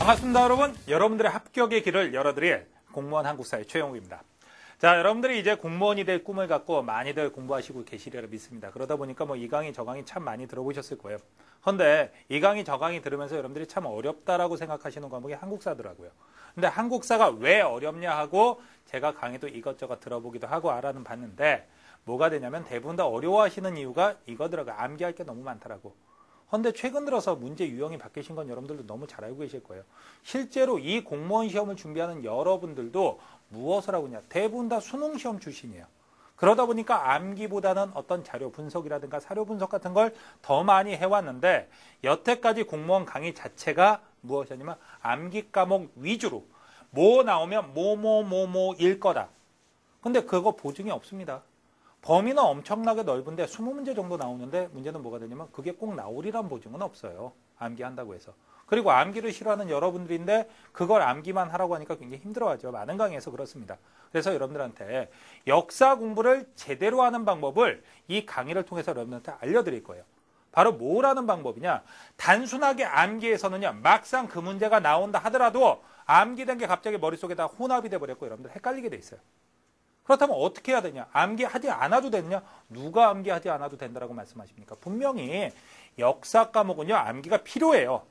반갑습니다, 여러분. 여러분들의 합격의 길을 열어드릴 공무원 한국사의 최영욱입니다. 자, 여러분들이 이제 공무원이 될 꿈을 갖고 많이들 공부하시고 계시리라 믿습니다. 그러다 보니까 이 강의 저 강의 참 많이 들어보셨을 거예요. 그런데 이 강의 저 강의 들으면서 여러분들이 참 어렵다라고 생각하시는 과목이 한국사더라고요. 근데 한국사가 왜 어렵냐 하고 제가 강의도 이것저것 들어보기도 하고 알아는 봤는데 뭐가 되냐면 대부분 다 어려워하시는 이유가 이거더라고요. 암기할 게 너무 많더라고. 그런데 최근 들어서 문제 유형이 바뀌신 건 여러분들도 너무 잘 알고 계실 거예요. 실제로 이 공무원 시험을 준비하는 여러분들도 무엇을 하고 있냐. 대부분 다 수능 시험 출신이에요. 그러다 보니까 암기보다는 어떤 자료 분석이라든가 사료 분석 같은 걸 더 많이 해왔는데 여태까지 공무원 강의 자체가 무엇이냐면 암기 과목 위주로 뭐 나오면 뭐일 거다. 근데 그거 보증이 없습니다. 범위는 엄청나게 넓은데 20문제 정도 나오는데 문제는 뭐가 되냐면 그게 꼭 나오리란 보증은 없어요. 암기한다고 해서. 그리고 암기를 싫어하는 여러분들인데 그걸 암기만 하라고 하니까 굉장히 힘들어하죠. 많은 강의에서 그렇습니다. 그래서 여러분들한테 역사 공부를 제대로 하는 방법을 이 강의를 통해서 여러분들한테 알려드릴 거예요. 바로 뭐라는 방법이냐. 단순하게 암기해서는요. 막상 그 문제가 나온다 하더라도 암기된 게 갑자기 머릿속에 다 혼합이 돼버렸고 여러분들 헷갈리게 돼 있어요. 그렇다면 어떻게 해야 되냐? 암기하지 않아도 되느냐? 누가 암기하지 않아도 된다라고 말씀하십니까? 분명히 역사 과목은요. 암기가 필요해요.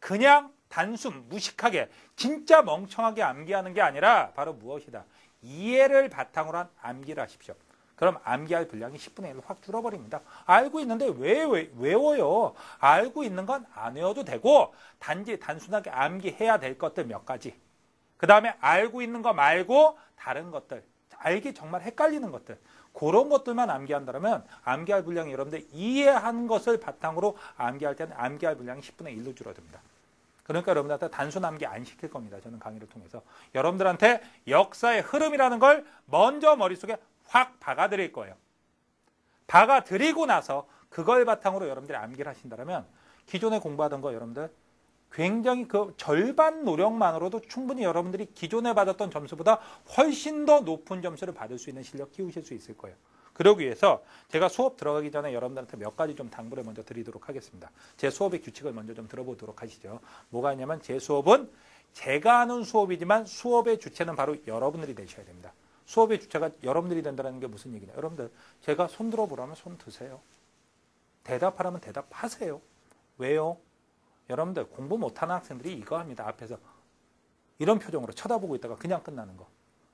그냥 단순 무식하게 진짜 멍청하게 암기하는 게 아니라 바로 무엇이다? 이해를 바탕으로 한 암기를 하십시오. 그럼 암기할 분량이 10분의 1로 확 줄어버립니다. 알고 있는데 왜 외워요? 알고 있는 건 안 외워도 되고 단순하게 암기해야 될 것들 몇 가지. 그 다음에 알고 있는 거 말고 다른 것들, 알기 정말 헷갈리는 것들, 그런 것들만 암기한다면 암기할 분량이 여러분들 이해한 것을 바탕으로 암기할 때는 암기할 분량이 10분의 1로 줄어듭니다. 그러니까 여러분들한테 단순 암기 안 시킬 겁니다. 저는 강의를 통해서. 여러분들한테 역사의 흐름이라는 걸 먼저 머릿속에 확 박아드릴 거예요. 박아드리고 나서 그걸 바탕으로 여러분들이 암기를 하신다면 기존에 공부하던 거 여러분들 굉장히 그 절반 노력만으로도 충분히 여러분들이 기존에 받았던 점수보다 훨씬 더 높은 점수를 받을 수 있는 실력 키우실 수 있을 거예요. 그러기 위해서 제가 수업 들어가기 전에 여러분들한테 몇 가지 좀 당부를 먼저 드리도록 하겠습니다. 제 수업의 규칙을 먼저 좀 들어보도록 하시죠. 뭐가 있냐면 제 수업은 제가 하는 수업이지만 수업의 주체는 바로 여러분들이 되셔야 됩니다. 수업의 주체가 여러분들이 된다는 게 무슨 얘기냐. 여러분들 제가 손 들어보라면 손 드세요. 대답하라면 대답하세요. 왜요? 여러분들 공부 못하는 학생들이 이거 합니다. 앞에서 이런 표정으로 쳐다보고 있다가 그냥 끝나는 거.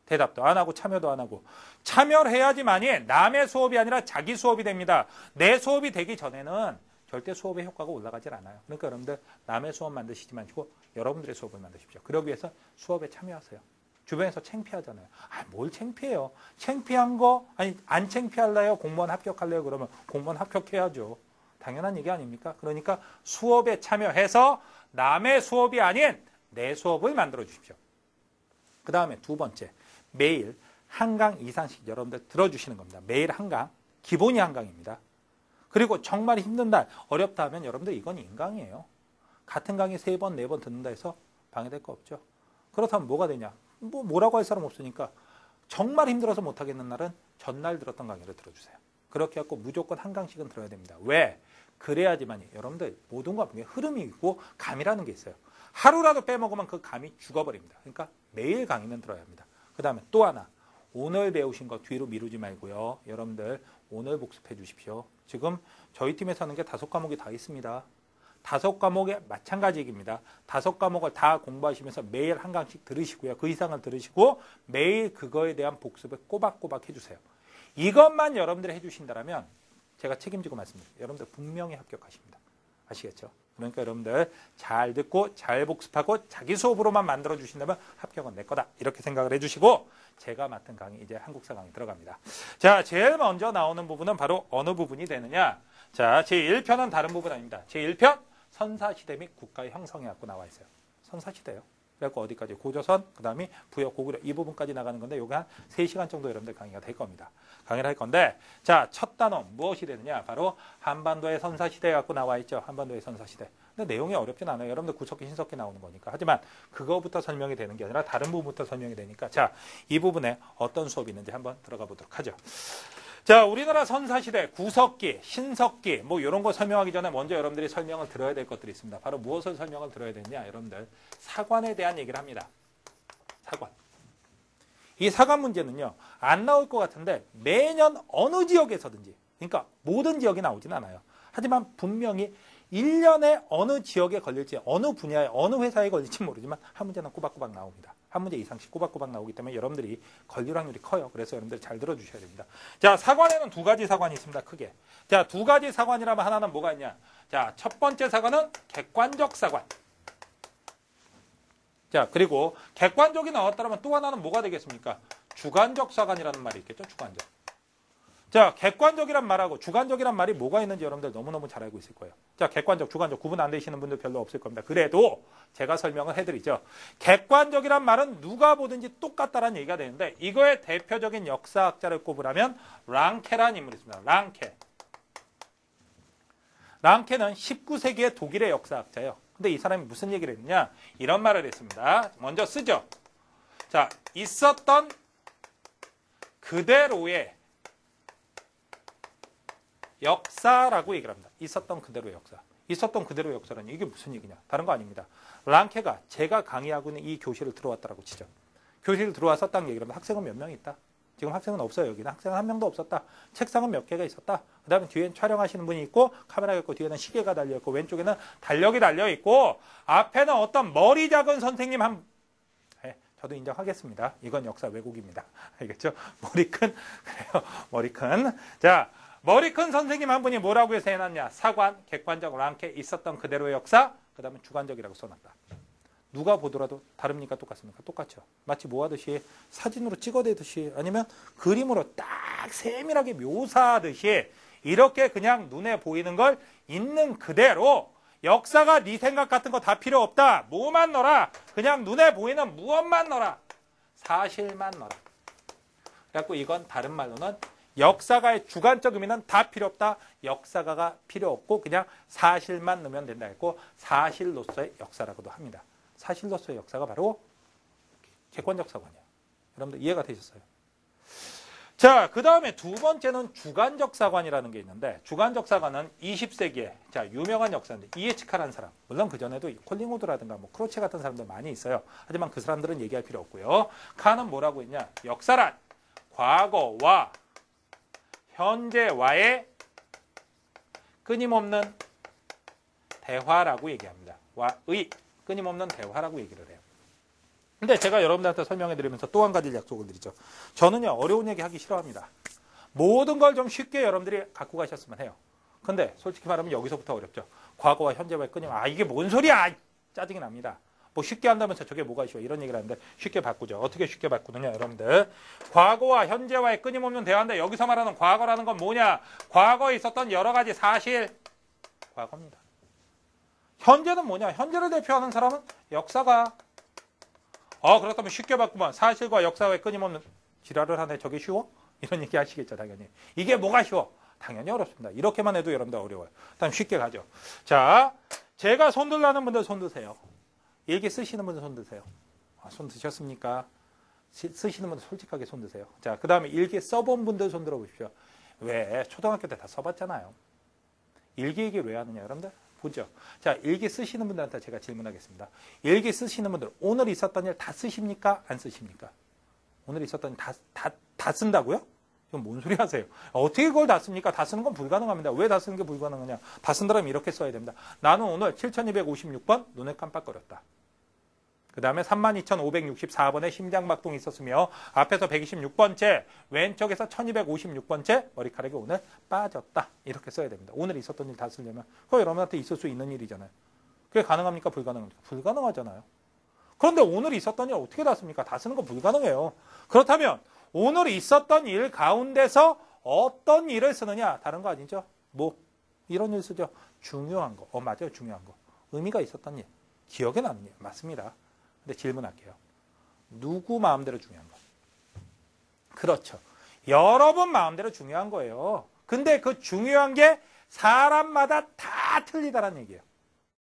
대답도 안 하고 참여도 안 하고. 참여를 해야지만이 남의 수업이 아니라 자기 수업이 됩니다. 내 수업이 되기 전에는 절대 수업의 효과가 올라가질 않아요. 그러니까 여러분들 남의 수업 만드시지 마시고 여러분들의 수업을 만드십시오. 그러기 위해서 수업에 참여하세요. 주변에서 창피하잖아요. 뭘 창피해요. 창피한 거 안 창피할래요? 공무원 합격할래요? 그러면 공무원 합격해야죠. 당연한 얘기 아닙니까? 그러니까 수업에 참여해서 남의 수업이 아닌 내 수업을 만들어 주십시오. 그 다음에 두 번째, 매일 한 강 이상씩 여러분들 들어주시는 겁니다. 매일 한 강, 기본이 한 강입니다. 그리고 정말 힘든 날, 어렵다 하면 여러분들 이건 인강이에요. 같은 강의 3번, 4번 듣는다 해서 방해될 거 없죠. 그렇다면 뭐가 되냐? 뭐라고 할 사람 없으니까 정말 힘들어서 못하겠는 날은 전날 들었던 강의를 들어주세요. 그렇게 해서 무조건 한 강씩은 들어야 됩니다. 왜? 그래야지만이 여러분들 모든 과목에 흐름이 있고 감이라는 게 있어요. 하루라도 빼먹으면 그 감이 죽어버립니다. 그러니까 매일 강의는 들어야 합니다. 그 다음에 또 하나, 오늘 배우신 거 뒤로 미루지 말고요. 여러분들 오늘 복습해 주십시오. 지금 저희 팀에서 하는 게 5과목이 다 있습니다. 5과목에 마찬가지 얘기입니다. 5과목을 다 공부하시면서 매일 한 강씩 들으시고요. 그 이상을 들으시고 매일 그거에 대한 복습을 꼬박꼬박 해주세요. 이것만 여러분들이 해주신다면 제가 책임지고 말씀드립니다. 여러분들 분명히 합격하십니다. 아시겠죠? 그러니까 여러분들 잘 듣고 잘 복습하고 자기 수업으로만 만들어주신다면 합격은 내 거다. 이렇게 생각을 해주시고 제가 맡은 강의 이제 한국사 강의 들어갑니다. 자, 제일 먼저 나오는 부분은 바로 어느 부분이 되느냐. 자, 제1편은 다른 부분 아닙니다. 제1편 선사시대 및 국가의 형성에 갖고 나와 있어요. 선사시대요. 그래갖고 어디까지? 고조선, 그 다음에 부여, 고구려 이 부분까지 나가는 건데 요게 한 3시간 정도 여러분들 강의가 될 겁니다. 강의를 할 건데 자, 첫 단어 무엇이 되느냐? 바로 한반도의 선사시대 갖고 나와 있죠. 한반도의 선사시대. 근데 내용이 어렵진 않아요. 여러분들 구석기, 신석기 나오는 거니까. 하지만 그거부터 설명이 되는 게 아니라 다른 부분부터 설명이 되니까 자, 이 부분에 어떤 수업이 있는지 한번 들어가 보도록 하죠. 자, 우리나라 선사시대, 구석기, 신석기, 뭐 이런 거 설명하기 전에 먼저 여러분들이 설명을 들어야 될 것들이 있습니다. 바로 무엇을 설명을 들어야 되느냐, 여러분들. 사관에 대한 얘기를 합니다. 사관. 이 사관 문제는요, 안 나올 것 같은데 매년 어느 지역에서든지, 그러니까 모든 지역이 나오진 않아요. 하지만 분명히 1년에 어느 지역에 걸릴지, 어느 분야에, 어느 회사에 걸릴지 모르지만 한 문제는 꼬박꼬박 나옵니다. 한 문제 이상씩 꼬박꼬박 나오기 때문에 여러분들이 걸릴 확률이 커요. 그래서 여러분들 잘 들어주셔야 됩니다. 자, 사관에는 두 가지 사관이 있습니다. 크게. 자, 두 가지 사관이라면 하나는 뭐가 있냐. 자, 첫 번째 사관은 객관적 사관. 자, 그리고 객관적이 나왔다면 또 하나는 뭐가 되겠습니까? 주관적 사관이라는 말이 있겠죠. 주관적. 자, 객관적이란 말하고 주관적이란 말이 뭐가 있는지 여러분들 너무너무 잘 알고 있을 거예요. 자, 객관적, 주관적 구분 안 되시는 분들 별로 없을 겁니다. 그래도 제가 설명을 해드리죠. 객관적이란 말은 누가 보든지 똑같다라는 얘기가 되는데 이거의 대표적인 역사학자를 꼽으라면 랑케라는 인물이 있습니다. 랑케. 랑케는 19세기의 독일의 역사학자예요. 근데 이 사람이 무슨 얘기를 했느냐? 이런 말을 했습니다. 먼저 쓰죠. 자, 있었던 그대로의 역사라고 얘기를 합니다. 있었던 그대로의 역사. 있었던 그대로의 역사라니 이게 무슨 얘기냐? 다른 거 아닙니다. 랑케가 제가 강의하고 있는 이 교실을 들어왔다라고 치죠. 교실을 들어와서 딱 얘기를 하면 학생은 몇 명 있다? 지금 학생은 없어요. 여기는 학생은 한 명도 없었다. 책상은 몇 개가 있었다. 그 다음에 뒤엔 촬영하시는 분이 있고 카메라가 있고 뒤에는 시계가 달려있고 왼쪽에는 달력이 달려있고 앞에는 어떤 머리 작은 선생님 한 저도 인정하겠습니다. 이건 역사 왜곡입니다. 알겠죠? 머리 큰 그래요. 머리 큰. 자, 머리 큰 선생님 한 분이 뭐라고 해서 해놨냐. 사관, 객관적, 랑케, 있었던 그대로의 역사, 그 다음에 주관적이라고 써놨다. 누가 보더라도 다릅니까? 똑같습니까? 똑같죠. 마치 뭐 하듯이 사진으로 찍어대듯이 아니면 그림으로 딱 세밀하게 묘사하듯이 이렇게 그냥 눈에 보이는 걸 있는 그대로 역사가 네 생각 같은 거 다 필요 없다. 뭐만 넣어라. 그냥 눈에 보이는 무엇만 넣어라. 사실만 넣어라. 그래갖고 이건 다른 말로는 역사가의 주관적 의미는 다 필요 없다. 역사가가 필요 없고 그냥 사실만 넣으면 된다 했고 사실로서의 역사라고도 합니다. 사실로서의 역사가 바로 객관적 사관이에요. 여러분들 이해가 되셨어요? 자, 그 다음에 두 번째는 주관적 사관이라는 게 있는데 주관적 사관은 20세기에 자 유명한 역사인데 이에치카라는 사람 물론 그전에도 콜링우드라든가 뭐 크로체 같은 사람들 많이 있어요. 하지만 그 사람들은 얘기할 필요 없고요. 칸은 뭐라고 했냐. 역사란 과거와 현재와의 끊임없는 대화라고 얘기합니다. 와의 끊임없는 대화라고 얘기를 해요. 근데 제가 여러분들한테 설명해 드리면서 또 한 가지 약속을 드리죠. 저는요 어려운 얘기 하기 싫어합니다. 모든 걸 좀 쉽게 여러분들이 갖고 가셨으면 해요. 근데 솔직히 말하면 여기서부터 어렵죠. 과거와 현재와의 끊임 이게 뭔 소리야 짜증이 납니다. 뭐 쉽게 한다면서 저게 뭐가 쉬워 이런 얘기를 하는데 쉽게 바꾸죠. 어떻게 쉽게 바꾸느냐 여러분들. 과거와 현재와의 끊임없는 대화인데 여기서 말하는 과거라는 건 뭐냐. 과거에 있었던 여러 가지 사실 과거입니다. 현재는 뭐냐. 현재를 대표하는 사람은 역사가 그렇다면 쉽게 바꾸면 사실과 역사와의 끊임없는 지랄을 하네. 저게 쉬워? 이런 얘기 하시겠죠 당연히. 이게 뭐가 쉬워? 당연히 어렵습니다. 이렇게만 해도 여러분들 어려워요. 다음 쉽게 가죠. 자, 제가 손 들라는 분들 손 드세요. 일기 쓰시는 분들 손 드세요. 손 드셨습니까? 쓰시는 분들 솔직하게 손 드세요. 자, 그 다음에 일기 써본 분들 손 들어보십시오. 왜? 초등학교 때 다 써봤잖아요. 일기 얘기를 왜 하느냐 여러분들? 보죠. 자, 일기 쓰시는 분들한테 제가 질문하겠습니다. 일기 쓰시는 분들 오늘 있었던 일 다 쓰십니까? 안 쓰십니까? 오늘 있었던 일 다 쓴다고요? 이건 뭔 소리 하세요? 어떻게 그걸 다 씁니까? 다 쓰는 건 불가능합니다. 왜 다 쓰는 게 불가능하냐? 다 쓴다면 이렇게 써야 됩니다. 나는 오늘 7256번 눈을 깜빡거렸다. 그 다음에 32,564번에 심장박동이 있었으며 앞에서 126번째 왼쪽에서 1256번째 머리카락이 오늘 빠졌다. 이렇게 써야 됩니다. 오늘 있었던 일 다 쓰려면 그거 여러분한테 있을 수 있는 일이잖아요. 그게 가능합니까? 불가능합니까? 불가능하잖아요. 그런데 오늘 있었던 일 어떻게 다 씁니까? 다 쓰는 건 불가능해요. 그렇다면 오늘 있었던 일 가운데서 어떤 일을 쓰느냐? 다른 거 아니죠? 뭐 이런 일 쓰죠. 중요한 거. 맞아요. 중요한 거. 의미가 있었던 일. 기억에 남는 일. 맞습니다. 근데 질문할게요. 누구 마음대로 중요한 거? 그렇죠. 여러분 마음대로 중요한 거예요. 근데 그 중요한 게 사람마다 다 틀리다라는 얘기예요.